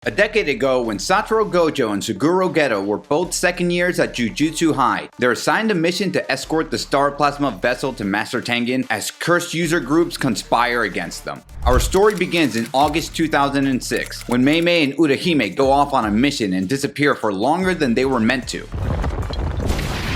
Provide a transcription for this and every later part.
A decade ago, when Satoro Gojo and Suguru Geto were both second years at Jujutsu High, they're assigned a mission to escort the Star Plasma vessel to Master Tengen as cursed user groups conspire against them. Our story begins in August 2006, when Meimei and Urahime go off on a mission and disappear for longer than they were meant to.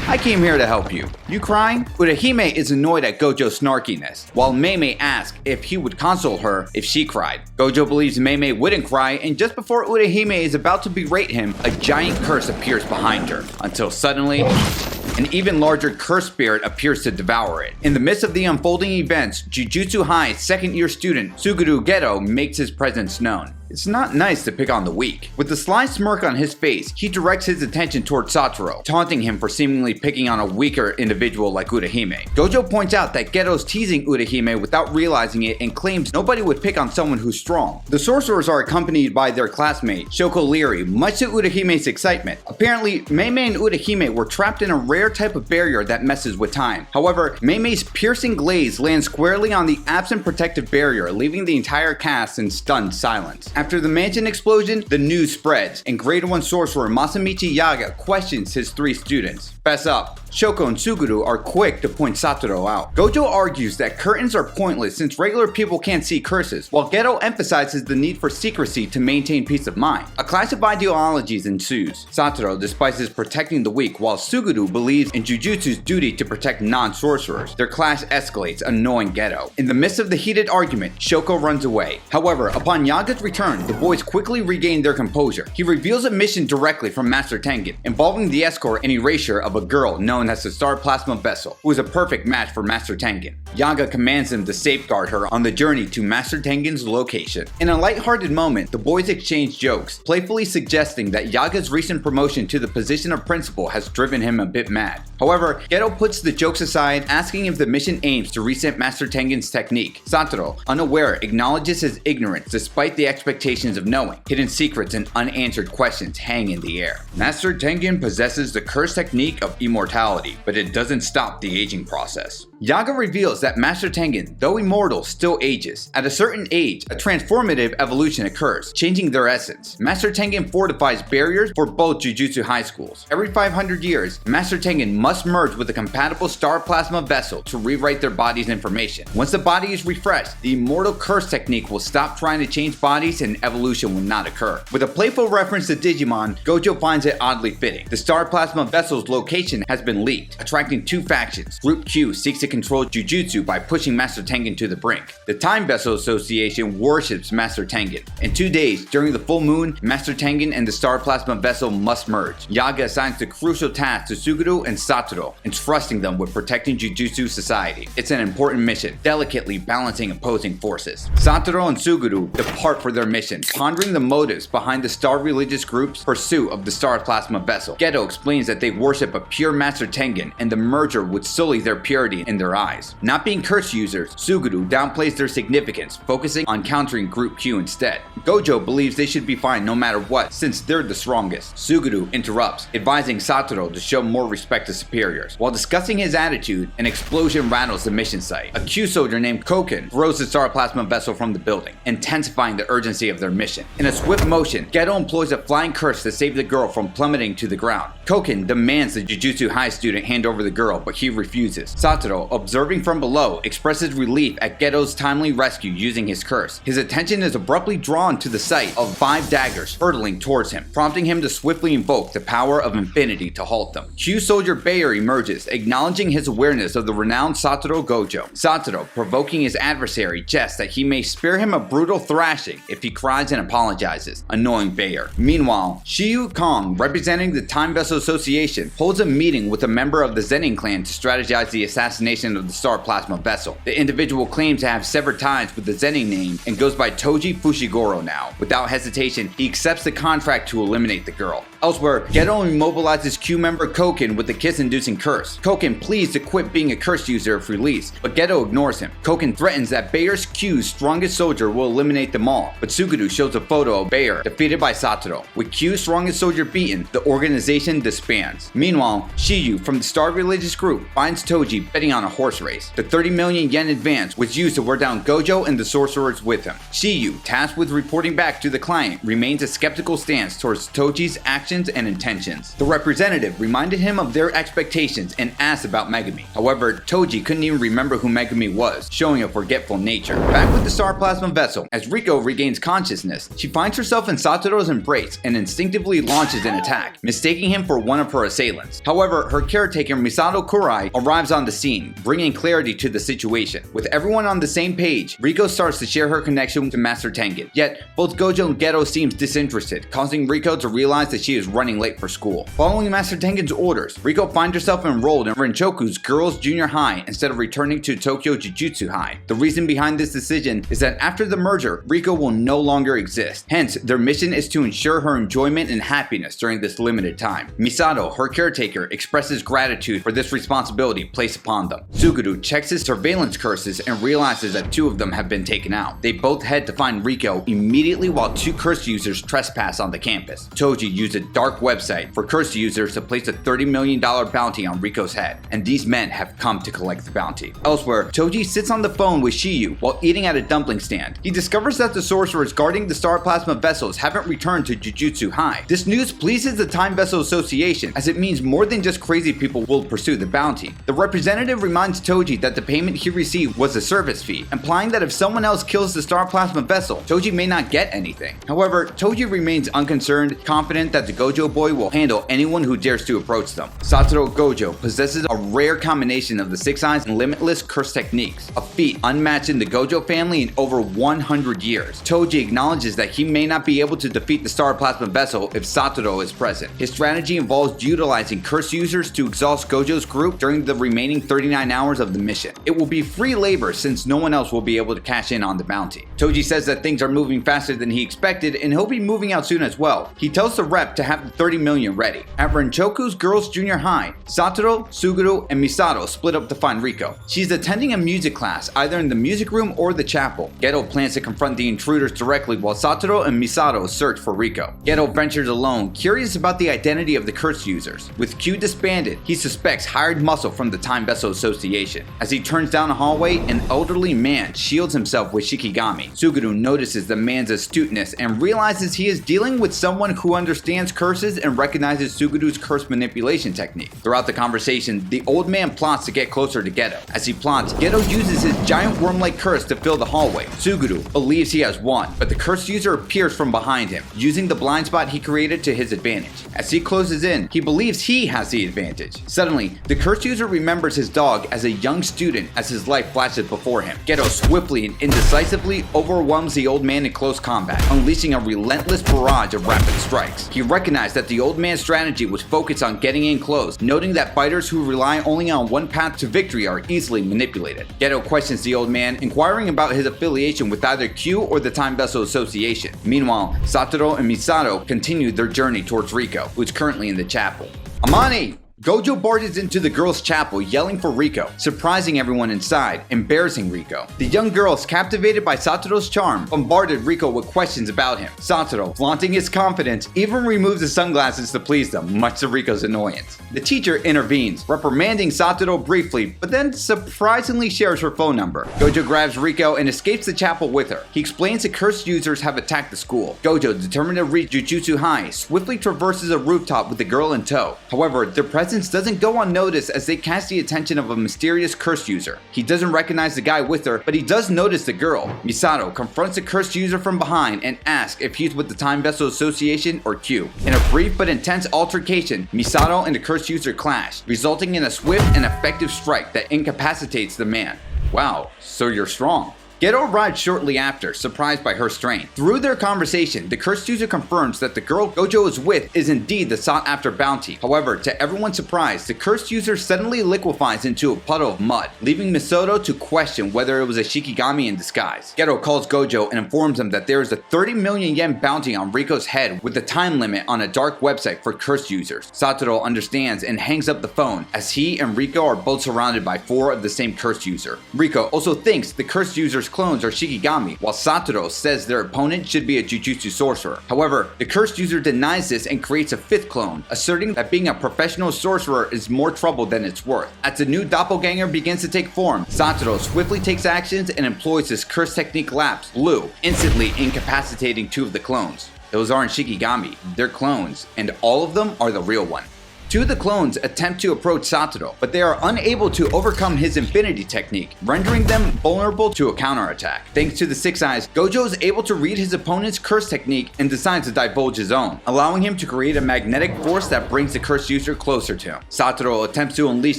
I came here to help you. You crying? Urahime is annoyed at Gojo's snarkiness, while Meimei asks if he would console her if she cried. Gojo believes Meimei wouldn't cry, and just before Urahime is about to berate him, a giant curse appears behind her, until suddenly, an even larger curse spirit appears to devour it. In the midst of the unfolding events, Jujutsu High's second-year student, Suguru Geto, makes his presence known. It's not nice to pick on the weak. With a sly smirk on his face, he directs his attention toward Satoro, taunting him for seemingly picking on a weaker individual like Urahime. Gojo points out that Geto's teasing Urahime without realizing it and claims nobody would pick on someone who's strong. The sorcerers are accompanied by their classmate, Shoko Leary, much to Urahime's excitement. Apparently, Meimei and Urahime were trapped in a rare type of barrier that messes with time. However, Meimei's piercing glaze lands squarely on the absent protective barrier, leaving the entire cast in stunned silence. After the mansion explosion, the news spreads, and Grade 1 sorcerer Masamichi Yaga questions his three students. Fess up. Shoko and Suguru are quick to point Satoro out. Gojo argues that curtains are pointless since regular people can't see curses, while Geto emphasizes the need for secrecy to maintain peace of mind. A clash of ideologies ensues. Satoro despises protecting the weak, while Suguru believes in Jujutsu's duty to protect non-sorcerers. Their clash escalates, annoying Geto. In the midst of the heated argument, Shoko runs away. However, upon Yaga's return, the boys quickly regain their composure. He reveals a mission directly from Master Tengen, involving the escort and erasure of a girl known as the Star Plasma vessel, who is a perfect match for Master Tengen. Yaga commands him to safeguard her on the journey to Master Tengen's location. In a lighthearted moment, the boys exchange jokes, playfully suggesting that Yaga's recent promotion to the position of principal has driven him a bit mad. However, Geto puts the jokes aside, asking if the mission aims to reset Master Tengen's technique. Satoro, unaware, acknowledges his ignorance despite the expectations of knowing. Hidden secrets and unanswered questions hang in the air. Master Tengen possesses the curse technique of immortality, but it doesn't stop the aging process. Yaga reveals that Master Tengen, though immortal, still ages. At a certain age, a transformative evolution occurs, changing their essence. Master Tengen fortifies barriers for both Jujutsu high schools. Every 500 years, Master Tengen must merge with a compatible Star Plasma vessel to rewrite their body's information. Once the body is refreshed, the immortal curse technique will stop trying to change bodies and evolution will not occur. With a playful reference to Digimon, Gojo finds it oddly fitting. The Star Plasma vessel's location has been leaked, attracting two factions. Group Q seeks to control Jujutsu by pushing Master Tengen to the brink. The Time Vessel Association worships Master Tengen. In 2 days, during the full moon, Master Tengen and the Star Plasma vessel must merge. Yaga assigns the crucial task to Suguru and Satoro, entrusting them with protecting Jujutsu society. It's an important mission, delicately balancing opposing forces. Satoro and Suguru depart for their mission, pondering the motives behind the Star religious group's pursuit of the Star Plasma vessel. Geto explains that they worship a pure Master Tengen, and the merger would sully their purity in their eyes. Not being curse users, Suguru downplays their significance, focusing on countering Group Q instead. Gojo believes they should be fine no matter what, since they're the strongest. Suguru interrupts, advising Satoro to show more respect to superiors. While discussing his attitude, an explosion rattles the mission site. A Q soldier named Koken throws the Star Plasma vessel from the building, intensifying the urgency of their mission. In a swift motion, Geto employs a flying curse to save the girl from plummeting to the ground. Koken demands the Jujutsu High student hand over the girl, but he refuses. Satoro, observing from below, expresses relief at Geto's timely rescue using his curse. His attention is abruptly drawn to the sight of 5 daggers hurtling towards him, prompting him to swiftly invoke the power of infinity to halt them. Q soldier Bayer emerges, acknowledging his awareness of the renowned Satoro Gojo. Satoro, provoking his adversary, jests that he may spare him a brutal thrashing if he cries and apologizes, annoying Bayer. Meanwhile, Shiyu Kong, representing the Time Vessel Association, holds a meeting with a member of the Zenin clan to strategize the assassination of the Star Plasma vessel. The individual claims to have severed ties with the Zenin name and goes by Toji Fushiguro now. Without hesitation, he accepts the contract to eliminate the girl. Elsewhere, Geto immobilizes Q member Koken with a kiss-inducing curse. Koken pleads to quit being a curse user if released, but Geto ignores him. Koken threatens that Bayer's Q's strongest soldier will eliminate them all, but Suguru shows a photo of Bayer defeated by Satoro. With Q's strongest soldier beaten, the organization disbands. Meanwhile, Shiyu from the Star religious group finds Toji betting on on a horse race. The 30 million yen advance was used to wear down Gojo and the sorcerers with him. Shiyu, tasked with reporting back to the client, remains a skeptical stance towards Toji's actions and intentions. The representative reminded him of their expectations and asked about Megumi. However, Toji couldn't even remember who Megumi was, showing a forgetful nature. Back with the Star Plasma vessel, as Riko regains consciousness, she finds herself in Satoru's embrace and instinctively launches an attack, mistaking him for one of her assailants. However, her caretaker Misato Kurai arrives on the scene, bringing clarity to the situation. With everyone on the same page, Riko starts to share her connection to Master Tengen. Yet, both Gojo and Geto seems disinterested, causing Riko to realize that she is running late for school. Following Master Tengen's orders, Riko finds herself enrolled in Renchoku's Girls Junior High instead of returning to Tokyo Jujutsu High. The reason behind this decision is that after the merger, Riko will no longer exist. Hence, their mission is to ensure her enjoyment and happiness during this limited time. Misato, her caretaker, expresses gratitude for this responsibility placed upon them. Suguru checks his surveillance curses and realizes that 2 of them have been taken out. They both head to find Riko immediately while 2 curse users trespass on the campus. Toji used a dark website for curse users to place a $30 million bounty on Riko's head, and these men have come to collect the bounty. Elsewhere, Toji sits on the phone with Shiyu while eating at a dumpling stand. He discovers that the sorcerers guarding the Star Plasma vessels haven't returned to Jujutsu High. This news pleases the Time Vessel Association, as it means more than just crazy people will pursue the bounty. The representative reminds Toji that the payment he received was a service fee, implying that if someone else kills the Star Plasma vessel, Toji may not get anything. However, Toji remains unconcerned, confident that the Gojo boy will handle anyone who dares to approach them. Satoro Gojo possesses a rare combination of the Six Eyes and Limitless curse techniques, a feat unmatched in the Gojo family in over 100 years. Toji acknowledges that he may not be able to defeat the Star Plasma vessel if Satoro is present. His strategy involves utilizing curse users to exhaust Gojo's group during the remaining 39 hours of the mission. It will be free labor since no one else will be able to cash in on the bounty. Toji says that things are moving faster than he expected and he'll be moving out soon as well. He tells the rep to have the 30 million ready. At Renchoku's Girls Junior High, Satoro, Suguru, and Misato split up to find Riko. She's attending a music class either in the music room or the chapel. Geto plans to confront the intruders directly while Satoro and Misato search for Riko. Geto ventures alone, curious about the identity of the curse users. With Q disbanded, he suspects hired muscle from the Time Vessel Association. As he turns down a hallway, an elderly man shields himself with Shikigami. Suguru notices the man's astuteness and realizes he is dealing with someone who understands curses and recognizes Suguru's curse manipulation technique. Throughout the conversation, the old man plots to get closer to Geto. As he plots, Geto uses his giant worm-like curse to fill the hallway. Suguru believes he has won, but the curse user appears from behind him, using the blind spot he created to his advantage. As he closes in, he believes he has the advantage. Suddenly, the curse user remembers his dog as a young student as his life flashes before him. Geto swiftly and indecisively overwhelms the old man in close combat, unleashing a relentless barrage of rapid strikes. He recognized that the old man's strategy was focused on getting in close, noting that fighters who rely only on one path to victory are easily manipulated. Geto questions the old man, inquiring about his affiliation with either Q or the Time Vessel Association. Meanwhile, Satoro and Misato continue their journey towards Riko, who is currently in the chapel. Amani! Gojo barges into the girls' chapel yelling for Riko, surprising everyone inside, embarrassing Riko. The young girls, captivated by Satoru's charm, bombarded Riko with questions about him. Satoru, flaunting his confidence, even removes his sunglasses to please them, much to Riko's annoyance. The teacher intervenes, reprimanding Satoru briefly, but then surprisingly shares her phone number. Gojo grabs Riko and escapes the chapel with her. He explains that cursed users have attacked the school. Gojo, determined to reach Jujutsu High, swiftly traverses a rooftop with the girl in tow. However, their presence doesn't go unnoticed as they catch the attention of a mysterious curse user. He doesn't recognize the guy with her, but he does notice the girl. Misato confronts the curse user from behind and asks if he's with the Time Vessel Association or Q. In a brief but intense altercation, Misato and the curse user clash, resulting in a swift and effective strike that incapacitates the man. Wow, so you're strong. Geto arrived shortly after, surprised by her strength. Through their conversation, the cursed user confirms that the girl Gojo is with is indeed the sought-after bounty. However, to everyone's surprise, the cursed user suddenly liquefies into a puddle of mud, leaving Misato to question whether it was a Shikigami in disguise. Geto calls Gojo and informs him that there is a 30 million yen bounty on Riko's head with a time limit on a dark website for cursed users. Satoro understands and hangs up the phone, as he and Riko are both surrounded by 4 of the same cursed user. Riko also thinks the cursed users clones are Shikigami, while Satoro says their opponent should be a Jujutsu sorcerer. However, the cursed user denies this and creates a 5th clone, asserting that being a professional sorcerer is more trouble than it's worth. As the new doppelganger begins to take form, Satoro swiftly takes actions and employs his curse technique Lapse Blue, instantly incapacitating 2 of the clones. Those aren't Shikigami, they're clones, and all of them are the real one. 2 of the clones attempt to approach Satoro, but they are unable to overcome his infinity technique, rendering them vulnerable to a counterattack. Thanks to the Six Eyes, Gojo is able to read his opponent's curse technique and decides to divulge his own, allowing him to create a magnetic force that brings the cursed user closer to him. Satoro attempts to unleash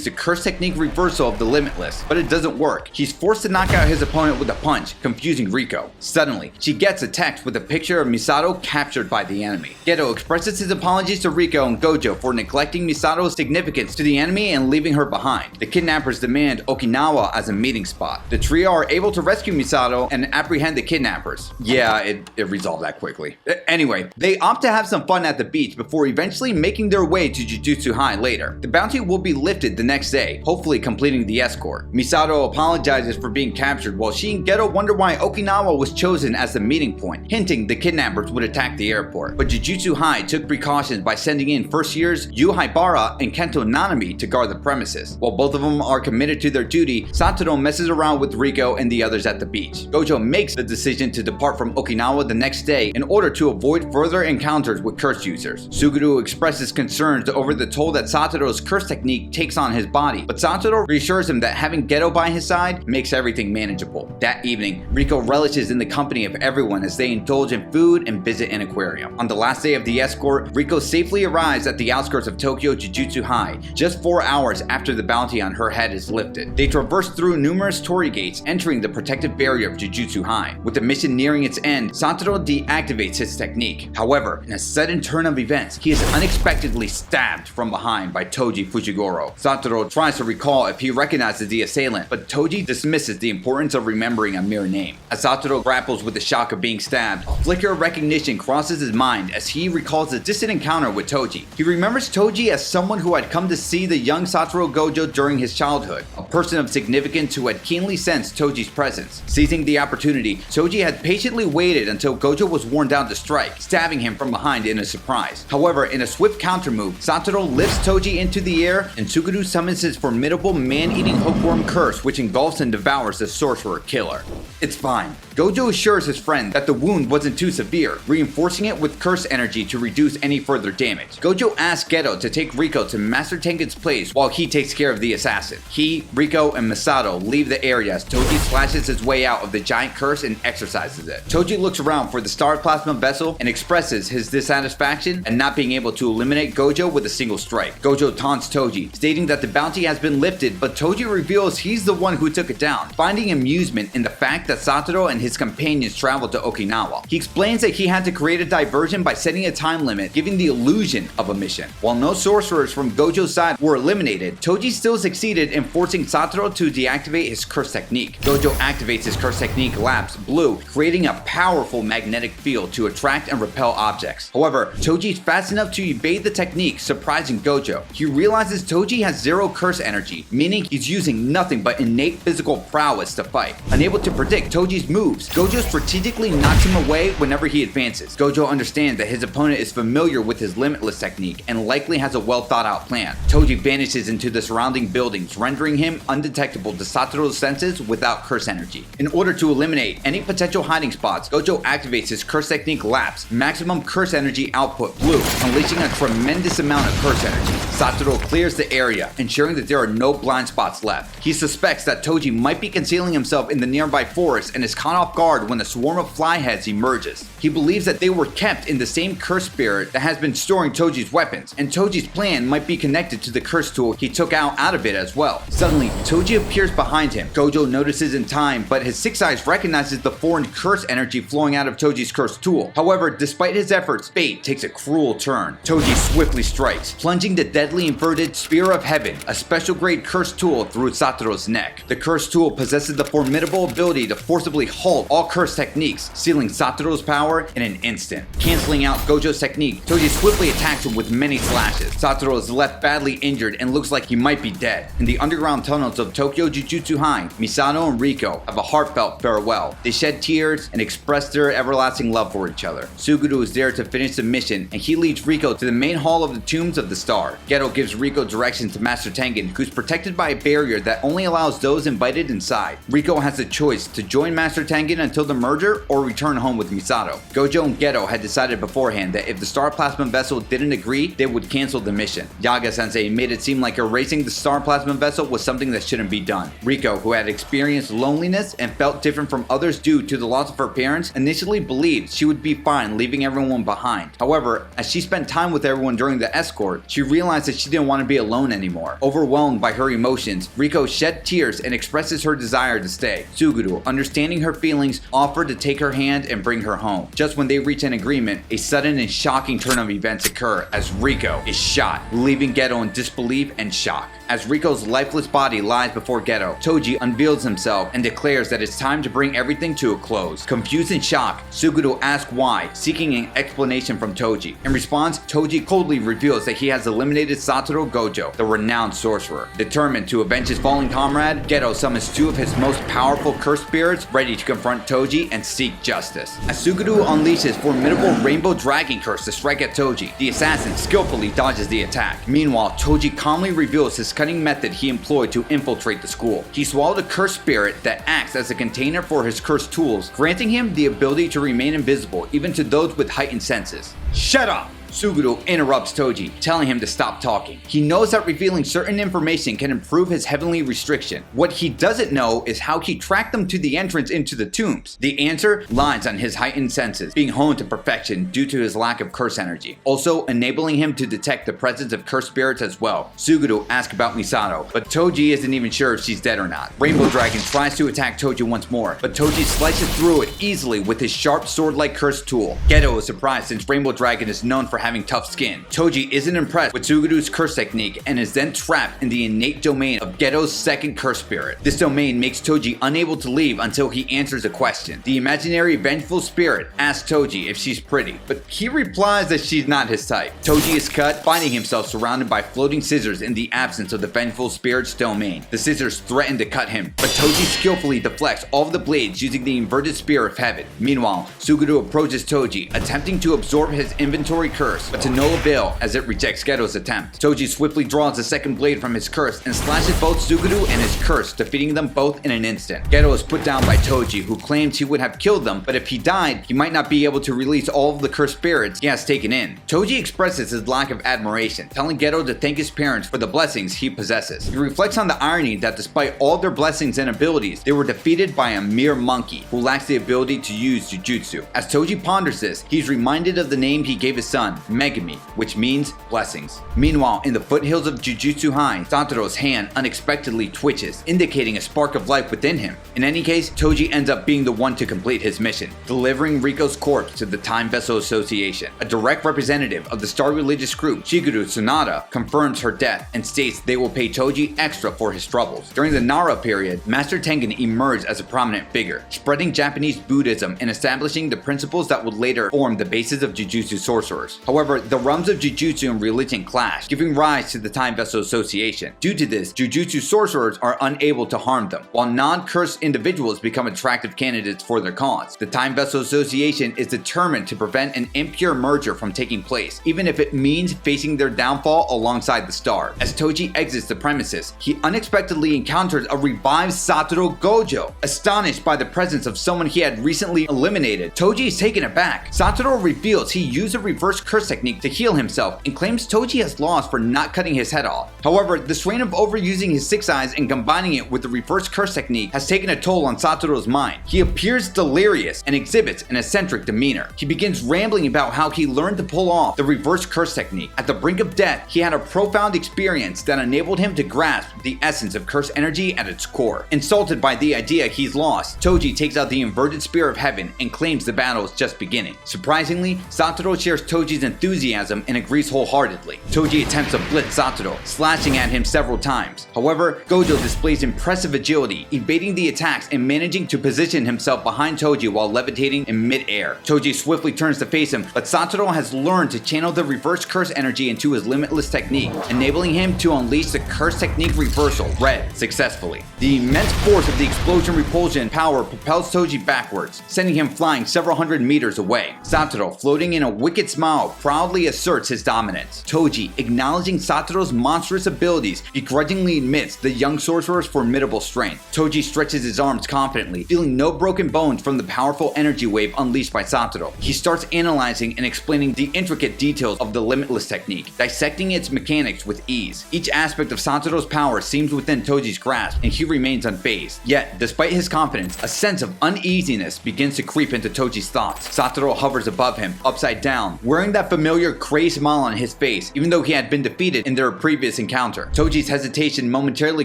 the curse technique reversal of the Limitless, but it doesn't work. He's forced to knock out his opponent with a punch, confusing Riko. Suddenly, she gets a text with a picture of Misato captured by the enemy. Geto expresses his apologies to Riko and Gojo for neglecting Misato's significance to the enemy and leaving her behind. The kidnappers demand Okinawa as a meeting spot. The trio are able to rescue Misato and apprehend the kidnappers. Yeah, it resolved that quickly. Anyway, they opt to have some fun at the beach before eventually making their way to Jujutsu High later. The bounty will be lifted the next day, hopefully completing the escort. Misato apologizes for being captured while she and Geto wonder why Okinawa was chosen as the meeting point, hinting the kidnappers would attack the airport. But Jujutsu High took precautions by sending in first years Yu Haibara and Kento Nanami to guard the premises. While both of them are committed to their duty, Satoro messes around with Riko and the others at the beach. Gojo makes the decision to depart from Okinawa the next day in order to avoid further encounters with curse users. Suguru expresses concerns over the toll that Satoro's curse technique takes on his body, but Satoro reassures him that having Geto by his side makes everything manageable. That evening, Riko relishes in the company of everyone as they indulge in food and visit an aquarium. On the last day of the escort, Riko safely arrives at the outskirts of Tokyo Jujutsu High, just 4 hours after the bounty on her head is lifted. They traverse through numerous torii gates, entering the protective barrier of Jujutsu High. With the mission nearing its end, Satoro deactivates his technique. However, in a sudden turn of events, he is unexpectedly stabbed from behind by Toji Fushiguro. Satoro tries to recall if he recognizes the assailant, but Toji dismisses the importance of remembering a mere name. As Satoro grapples with the shock of being stabbed, a flicker of recognition crosses his mind as he recalls a distant encounter with Toji. He remembers Toji as someone who had come to see the young Satoro Gojo during his childhood, a person of significance who had keenly sensed Toji's presence. Seizing the opportunity, Toji had patiently waited until Gojo was worn down to strike, stabbing him from behind in a surprise. However, in a swift countermove, Satoro lifts Toji into the air and Suguru summons his formidable man-eating hookworm curse, which engulfs and devours the sorcerer killer. It's fine. Gojo assures his friend that the wound wasn't too severe, reinforcing it with curse energy to reduce any further damage. Gojo asks Geto to take Riko to Master Tengen's place while he takes care of the assassin. He, Riko, and Misato leave the area as Toji slashes his way out of the giant curse and exorcises it. Toji looks around for the star plasma vessel and expresses his dissatisfaction at not being able to eliminate Gojo with a single strike. Gojo taunts Toji, stating that the bounty has been lifted, but Toji reveals he's the one who took it down, finding amusement in the fact that Satoro and his companions traveled to Okinawa. He explains that he had to create a diversion by setting a time limit, giving the illusion of a mission. While no sorcerers from Gojo's side were eliminated, Toji still succeeded in forcing Satoro to deactivate his curse technique. Gojo activates his curse technique Lapse Blue, creating a powerful magnetic field to attract and repel objects. However, Toji is fast enough to evade the technique, surprising Gojo. He realizes Toji has zero curse energy, meaning he's using nothing but innate physical prowess to fight. Unable to predict Toji's moves, Gojo strategically knocks him away whenever he advances. Gojo understands that his opponent is familiar with his Limitless technique and likely has a well thought out plan. Toji vanishes into the surrounding buildings, rendering him undetectable to Satoro's senses without curse energy. In order to eliminate any potential hiding spots, Gojo activates his curse technique Lapse, maximum curse energy output Blue, unleashing a tremendous amount of curse energy. Satoro clears the area, ensuring that there are no blind spots left. He suspects that Toji might be concealing himself in the nearby forest and is caught off guard when a swarm of flyheads emerges. He believes that they were kept in the same curse spirit that has been storing Toji's weapons, and Toji's plan might be connected to the curse tool he took out of it as well. Suddenly, Toji appears behind him. Gojo notices in time, but his Six Eyes recognizes the foreign curse energy flowing out of Toji's curse tool. However, despite his efforts, fate takes a cruel turn. Toji swiftly strikes, plunging the deadly deadly inverted Spear of Heaven, a special grade curse tool through Satoru's neck. The curse tool possesses the formidable ability to forcibly halt all curse techniques, sealing Satoru's power in an instant. Canceling out Gojo's technique, Toji swiftly attacks him with many slashes. Satoru is left badly injured and looks like he might be dead. In the underground tunnels of Tokyo Jujutsu High, Misato and Riko have a heartfelt farewell. They shed tears and express their everlasting love for each other. Suguru is there to finish the mission, and he leads Riko to the main hall of the Tombs of the Star. Geto gives Riko directions to Master Tengen, who's protected by a barrier that only allows those invited inside. Riko has a choice to join Master Tengen until the merger or return home with Misato. Gojo and Geto had decided beforehand that if the Star Plasma Vessel didn't agree, they would cancel the mission. Yaga-sensei made it seem like erasing the Star Plasma Vessel was something that shouldn't be done. Riko, who had experienced loneliness and felt different from others due to the loss of her parents, initially believed she would be fine leaving everyone behind. However, as she spent time with everyone during the escort, she realized that she didn't want to be alone anymore. Overwhelmed by her emotions, Riko shed tears and expresses her desire to stay. Suguru, understanding her feelings, offered to take her hand and bring her home. Just when they reach an agreement, a sudden and shocking turn of events occur as Riko is shot, leaving Geto in disbelief and shock. As Riko's lifeless body lies before Geto, Toji unveils himself and declares that it's time to bring everything to a close. Confused and shocked, Suguru asks why, seeking an explanation from Toji. In response, Toji coldly reveals that he has eliminated Satoru Gojo, the renowned sorcerer. Determined to avenge his fallen comrade, Geto summons two of his most powerful curse spirits, ready to confront Toji and seek justice. As Suguru unleashes formidable Rainbow Dragon Curse to strike at Toji, the assassin skillfully dodges the attack. Meanwhile, Toji calmly reveals his cunning method he employed to infiltrate the school. He swallowed a curse spirit that acts as a container for his cursed tools, granting him the ability to remain invisible even to those with heightened senses. Shut up! Suguru interrupts Toji, telling him to stop talking. He knows that revealing certain information can improve his heavenly restriction. What he doesn't know is how he tracked them to the entrance into the tombs. The answer lies on his heightened senses, being honed to perfection due to his lack of curse energy, also enabling him to detect the presence of cursed spirits as well. Suguru asks about Misato, but Toji isn't even sure if she's dead or not. Rainbow Dragon tries to attack Toji once more, but Toji slices through it easily with his sharp sword-like curse tool. Geto is surprised since Rainbow Dragon is known for having tough skin. Toji isn't impressed with Suguru's curse technique and is then trapped in the innate domain of Geto's second curse spirit. This domain makes Toji unable to leave until he answers a question. The imaginary vengeful spirit asks Toji if she's pretty, but he replies that she's not his type. Toji is cut, finding himself surrounded by floating scissors in the absence of the vengeful spirit's domain. The scissors threaten to cut him, but Toji skillfully deflects all of the blades using the inverted Spear of Heaven. Meanwhile, Suguru approaches Toji, attempting to absorb his inventory curse, but to no avail as it rejects Geto's attempt. Toji swiftly draws a second blade from his curse and slashes both Suguru and his curse, defeating them both in an instant. Geto is put down by Toji, who claims he would have killed them, but if he died, he might not be able to release all of the cursed spirits he has taken in. Toji expresses his lack of admiration, telling Geto to thank his parents for the blessings he possesses. He reflects on the irony that despite all their blessings and abilities, they were defeated by a mere monkey who lacks the ability to use Jujutsu. As Toji ponders this, he's reminded of the name he gave his son, Megumi, which means blessings. Meanwhile, in the foothills of Jujutsu High, Satoru's hand unexpectedly twitches, indicating a spark of life within him. In any case, Toji ends up being the one to complete his mission, delivering Riko's corpse to the Time Vessel Association. A direct representative of the Star Religious Group, Shiguru Tsunada, confirms her death and states they will pay Toji extra for his troubles. During the Nara period, Master Tengen emerged as a prominent figure, spreading Japanese Buddhism and establishing the principles that would later form the basis of Jujutsu sorcerers. However, the realms of Jujutsu and religion clash, giving rise to the Time Vessel Association. Due to this, Jujutsu sorcerers are unable to harm them, while non-cursed individuals become attractive candidates for their cause. The Time Vessel Association is determined to prevent an impure merger from taking place, even if it means facing their downfall alongside the star. As Toji exits the premises, he unexpectedly encounters a revived Satoru Gojo. Astonished by the presence of someone he had recently eliminated, Toji is taken aback. Satoru reveals he used a reverse curse technique to heal himself and claims Toji has lost for not cutting his head off. However, the strain of overusing his six eyes and combining it with the reverse curse technique has taken a toll on Satoru's mind. He appears delirious and exhibits an eccentric demeanor. He begins rambling about how he learned to pull off the reverse curse technique. At the brink of death, he had a profound experience that enabled him to grasp the essence of curse energy at its core. Insulted by the idea he's lost, Toji takes out the inverted Spear of Heaven and claims the battle is just beginning. Surprisingly, Satoru shares Toji's Toji's enthusiasm and agrees wholeheartedly. Toji attempts to blitz Satoro, slashing at him several times. However, Gojo displays impressive agility, evading the attacks and managing to position himself behind Toji while levitating in mid-air. Toji swiftly turns to face him, but Satoro has learned to channel the reverse curse energy into his limitless technique, enabling him to unleash the curse technique reversal, Red, successfully. The immense force of the explosion repulsion power propels Toji backwards, sending him flying several hundred meters away. Satoro, floating in a wicked smile, proudly asserts his dominance. Toji, acknowledging Satoro's monstrous abilities, begrudgingly admits the young sorcerer's formidable strength. Toji stretches his arms confidently, feeling no broken bones from the powerful energy wave unleashed by Satoro. He starts analyzing and explaining the intricate details of the limitless technique, dissecting its mechanics with ease. Each aspect of Satoro's power seems within Toji's grasp, and he remains unfazed. Yet, despite his confidence, a sense of uneasiness begins to creep into Toji's thoughts. Satoro hovers above him, upside down, wearing that familiar crazed smile on his face, even though he had been defeated in their previous encounter. Toji's hesitation momentarily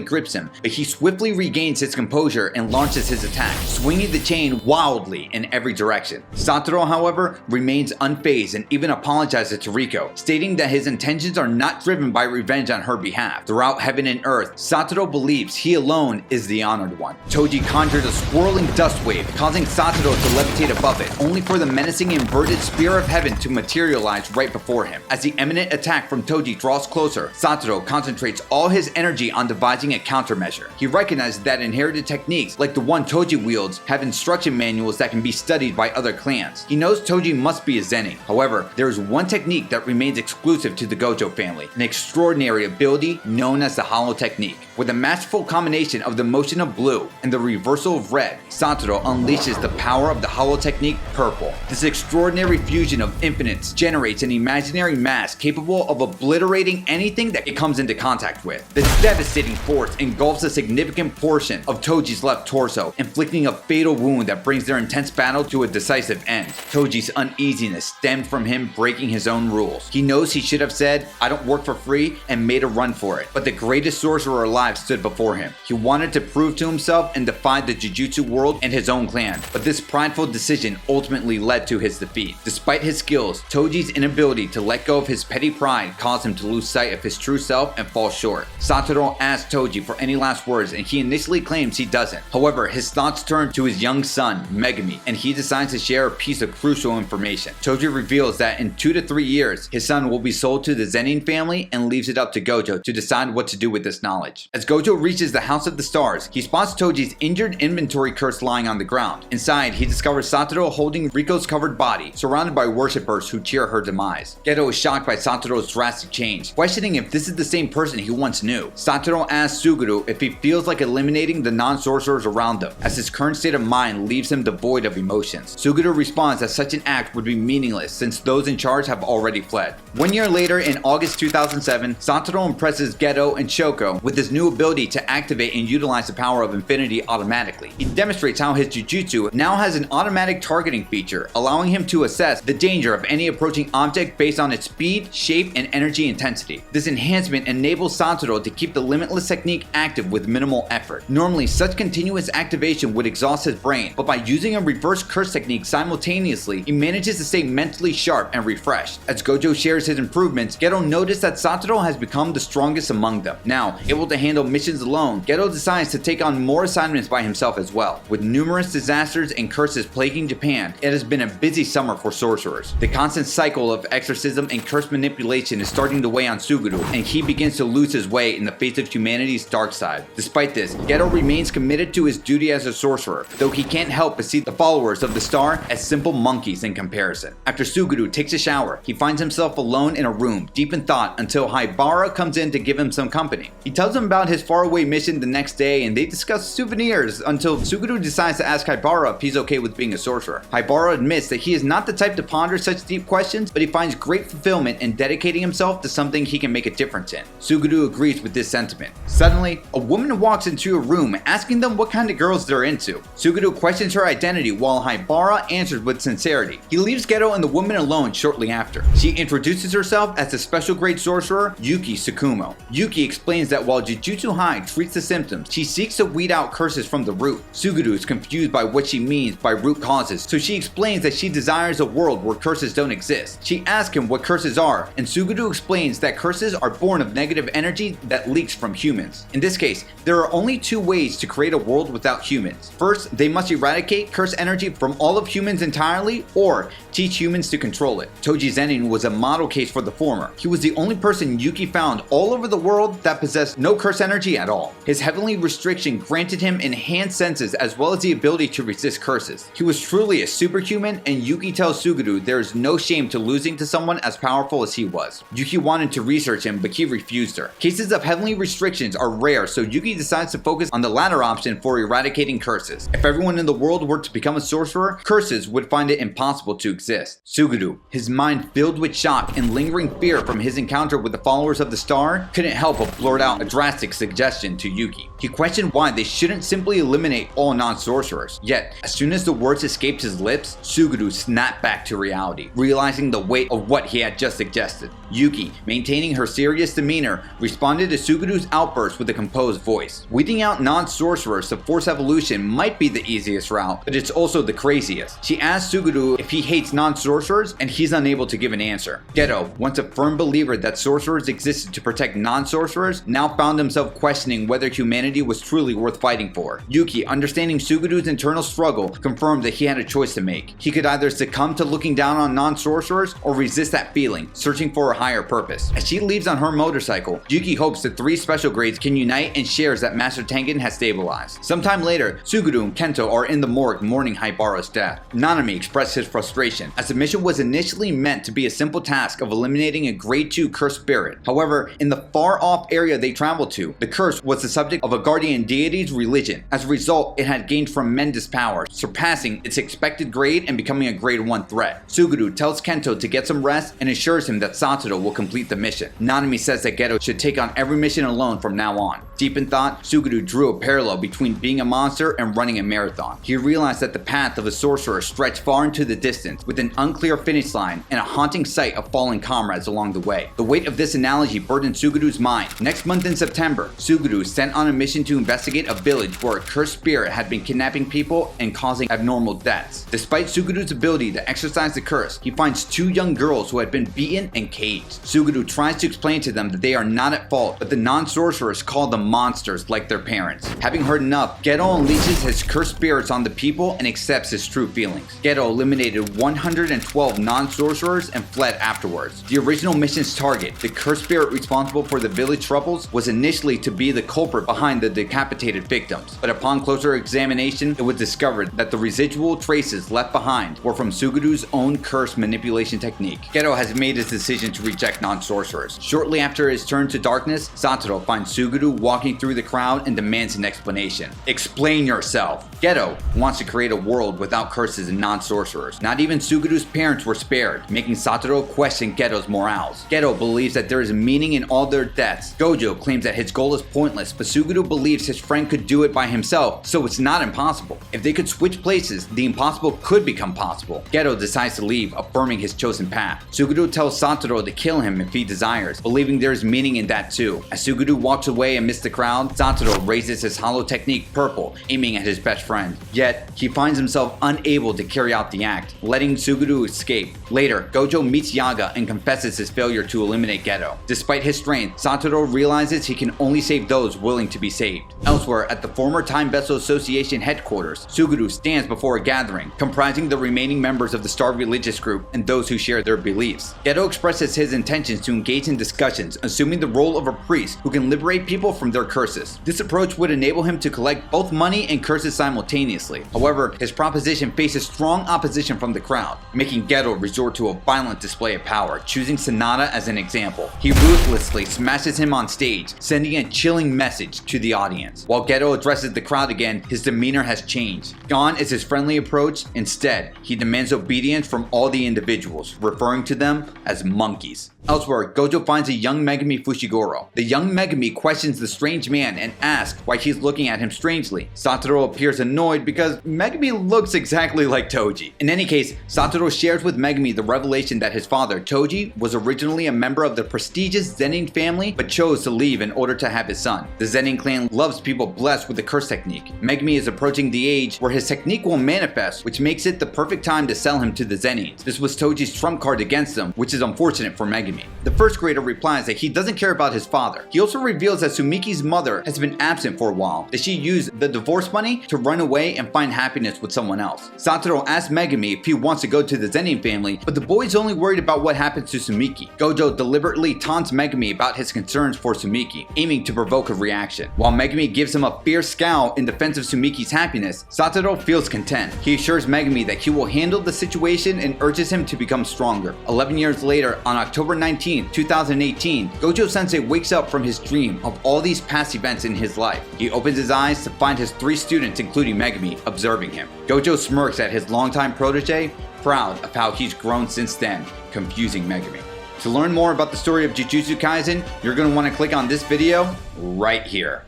grips him, but he swiftly regains his composure and launches his attack, swinging the chain wildly in every direction. Satoro, however, remains unfazed and even apologizes to Riko, stating that his intentions are not driven by revenge on her behalf. Throughout heaven and earth, Satoro believes he alone is the honored one. Toji conjures a swirling dust wave, causing Satoro to levitate above it, only for the menacing inverted spear of heaven to materialize right before him. As the imminent attack from Toji draws closer, Satoro concentrates all his energy on devising a countermeasure. He recognizes that inherited techniques, like the one Toji wields, have instruction manuals that can be studied by other clans. He knows Toji must be a Zenin. However, there is one technique that remains exclusive to the Gojo family, an extraordinary ability known as the Hollow Technique. With a masterful combination of the motion of blue and the reversal of red, Satoro unleashes the power of the Hollow Technique Purple. This extraordinary fusion of infinites generates an imaginary mass capable of obliterating anything that it comes into contact with. This devastating force engulfs a significant portion of Toji's left torso, inflicting a fatal wound that brings their intense battle to a decisive end. Toji's uneasiness stemmed from him breaking his own rules. He knows he should have said, "I don't work for free," and made a run for it. But the greatest sorcerer alive stood before him. He wanted to prove to himself and defy the Jujutsu world and his own clan. But this prideful decision ultimately led to his defeat. Despite his skills, Toji's inability to let go of his petty pride caused him to lose sight of his true self and fall short. Satoro asks Toji for any last words, and he initially claims he doesn't. However, his thoughts turn to his young son, Megumi, and he decides to share a piece of crucial information. Toji reveals that in 2 to 3 years, his son will be sold to the Zenin family and leaves it up to Gojo to decide what to do with this knowledge. As Gojo reaches the House of the Stars, he spots Toji's injured inventory curse lying on the ground. Inside, he discovers Satoro holding Riko's covered body, surrounded by worshippers who cheer her demise. Geto is shocked by Satoro's drastic change, questioning if this is the same person he once knew. Satoro asks Suguru if he feels like eliminating the non-sorcerers around him, as his current state of mind leaves him devoid of emotions. Suguru responds that such an act would be meaningless since those in charge have already fled. 1 year later, in August 2007, Satoro impresses Geto and Shoko with his new ability to activate and utilize the power of infinity automatically. He demonstrates how his Jujutsu now has an automatic targeting feature, allowing him to assess the danger of any approaching object based on its speed, shape, and energy intensity. This enhancement enables Satoro to keep the limitless technique active with minimal effort. Normally, such continuous activation would exhaust his brain, but by using a reverse curse technique simultaneously, he manages to stay mentally sharp and refreshed. As Gojo shares his improvements, Geto noticed that Satoro has become the strongest among them. Now, able to handle missions alone, Geto decides to take on more assignments by himself as well. With numerous disasters and curses plaguing Japan, it has been a busy summer for sorcerers. The constant cycle of exorcism and curse manipulation is starting to weigh on Suguru, and he begins to lose his way in the face of humanity's dark side. Despite this, Geto remains committed to his duty as a sorcerer, though he can't help but see the followers of the star as simple monkeys in comparison. After Suguru takes a shower, he finds himself alone in a room, deep in thought, until Haibara comes in to give him some company. He tells him about his faraway mission the next day, and they discuss souvenirs until Suguru decides to ask Haibara if he's okay with being a sorcerer. Haibara admits that he is not the type to ponder such deep questions, but he finds great fulfillment in dedicating himself to something he can make a difference in. Suguru agrees with this sentiment. Suddenly, a woman walks into a room asking them what kind of girls they're into. Suguru questions her identity while Haibara answers with sincerity. He leaves Geto and the woman alone shortly after. She introduces herself as the special grade sorcerer Yuki Tsukumo. Yuki explains that while Jujutsu High treats the symptoms, she seeks to weed out curses from the root. Suguru is confused by what she means by root causes, so she explains that she desires a world where curses don't exist. this. She asks him what curses are, and Suguru explains that curses are born of negative energy that leaks from humans. In this case, there are only two ways to create a world without humans. First, they must eradicate curse energy from all of humans entirely, or teach humans to control it. Toji Zenin was a model case for the former. He was the only person Yuki found all over the world that possessed no curse energy at all. His heavenly restriction granted him enhanced senses as well as the ability to resist curses. He was truly a superhuman, and Yuki tells Suguru there is no shame to losing to someone as powerful as he was. Yuki wanted to research him, but he refused her. Cases of heavenly restrictions are rare, so Yuki decides to focus on the latter option for eradicating curses. If everyone in the world were to become a sorcerer, curses would find it impossible to exist. Suguru, his mind filled with shock and lingering fear from his encounter with the followers of the star, couldn't help but blurt out a drastic suggestion to Yuki. He questioned why they shouldn't simply eliminate all non-sorcerers. Yet, as soon as the words escaped his lips, Suguru snapped back to reality, realizing the weight of what he had just suggested. Yuki, maintaining her serious demeanor, responded to Suguru's outburst with a composed voice. Weeding out non-sorcerers to force evolution might be the easiest route, but it's also the craziest. She asked Suguru if he hates non-sorcerers, and he's unable to give an answer. Geto, once a firm believer that sorcerers existed to protect non-sorcerers, now found himself questioning whether humanity was truly worth fighting for. Yuki, understanding Suguru's internal struggle, confirmed that he had a choice to make. He could either succumb to looking down on non-sorcerers or resist that feeling, searching for a higher purpose. As she leaves on her motorcycle, Yuki hopes the three special grades can unite and shares that Master Tengen has stabilized. Sometime later, Suguru and Kento are in the morgue mourning Haibara's death. Nanami expressed his frustration, as the mission was initially meant to be a simple task of eliminating a grade 2 cursed spirit. However, in the far-off area they traveled to, the curse was the subject of a guardian deity's religion. As a result, it had gained tremendous power, surpassing its expected grade and becoming a grade 1 threat. Suguru tells Kento to get some rest and assures him that Satoro will complete the mission. Nanami says that Geto should take on every mission alone from now on. Deep in thought, Suguru drew a parallel between being a monster and running a marathon. He realized that the path of a sorcerer stretched far into the distance, with an unclear finish line and a haunting sight of fallen comrades along the way. The weight of this analogy burdened Suguru's mind. Next month in September, Suguru sent on a mission to investigate a village where a cursed spirit had been kidnapping people and causing abnormal deaths. Despite Suguru's ability to exercise the curse, he finds two young girls who had been beaten and caged. Suguru tries to explain to them that they are not at fault, but the non-sorcerers call them monsters like their parents. Having heard enough, Geto unleashes his cursed spirits on the people and accepts his true feelings. Geto eliminated 112 non-sorcerers and fled afterwards. The original mission's target, the cursed spirit responsible for the village troubles, was initially to be the culprit behind the decapitated victims, but upon closer examination, it was discovered that the residual traces left behind were from Suguru's own curse manipulation technique. Geto has made his decision to reject non-sorcerers. Shortly after his turn to darkness, Satoro finds Suguru walking through the crowd and demands an explanation. Explain yourself. Geto wants to create a world without curses and non-sorcerers. Not even Suguru's parents were spared, making Satoro question Geto's morals. Geto believes that there is meaning in all their deaths. Gojo claims that his goal is pointless, but Suguru believes his friend could do it by himself, so it's not impossible. If they could switch places, the impossible could become possible. Geto decides to leave, affirming his chosen path. Suguru tells Satoro to kill him if he desires, believing there is meaning in that too. As Suguru walks away amidst the crowd, Satoro raises his hollow technique purple, aiming at his best friend. Yet, he finds himself unable to carry out the act, letting Suguru escape. Later, Gojo meets Yaga and confesses his failure to eliminate Geto. Despite his strength, Satoro realizes he can only save those willing to be saved. Elsewhere, at the former Time Vessel Association headquarters, Suguru stands before a gathering, comprising the remaining members of the Star religious group and those who share their beliefs. Geto expresses his intentions to engage in discussions, assuming the role of a priest who can liberate people from their curses. This approach would enable him to collect both money and curses simultaneously. However, his proposition faces strong opposition from the crowd, making Geto resort to a violent display of power, choosing Sanada as an example. He ruthlessly smashes him on stage, sending a chilling message to the audience. While Geto addresses the crowd again, his demeanor has changed. Gone is his friendly approach. Instead, he demands obedience from all the individuals, referring to them as monkeys. Elsewhere, Gojo finds a young Megumi Fushiguro. The young Megumi questions the strange man and asks why he's looking at him strangely. Satoro appears annoyed because Megumi looks exactly like Toji. In any case, Satoro shares with Megumi the revelation that his father, Toji, was originally a member of the prestigious Zenin family but chose to leave in order to have his son. The Zenin clan loves people blessed with the curse technique. Megumi is approaching the age where his technique will manifest, which makes it the perfect time to sell him to the Zenins. This was Toji's trump card against them, which is unfortunate for Megumi. The first grader replies that he doesn't care about his father. He also reveals that Sumiki's mother has been absent for a while, that she used the divorce money to run away and find happiness with someone else. Satoro asks Megumi if he wants to go to the Zenin family, but the boy is only worried about what happens to Sumiki. Gojo deliberately taunts Megumi about his concerns for Sumiki, aiming to provoke a reaction. While Megumi gives him a fierce scowl in defense of Sumiki's happiness, Satoro feels content. He assures Megumi that he will handle the situation and urges him to become stronger. 11 years later, on October 19, 2018, Gojo Sensei wakes up from his dream of all these past events in his life. He opens his eyes to find his 3 students, including Megumi, observing him. Gojo smirks at his longtime protege, proud of how he's grown since then, confusing Megumi. To learn more about the story of Jujutsu Kaisen, you're going to want to click on this video right here.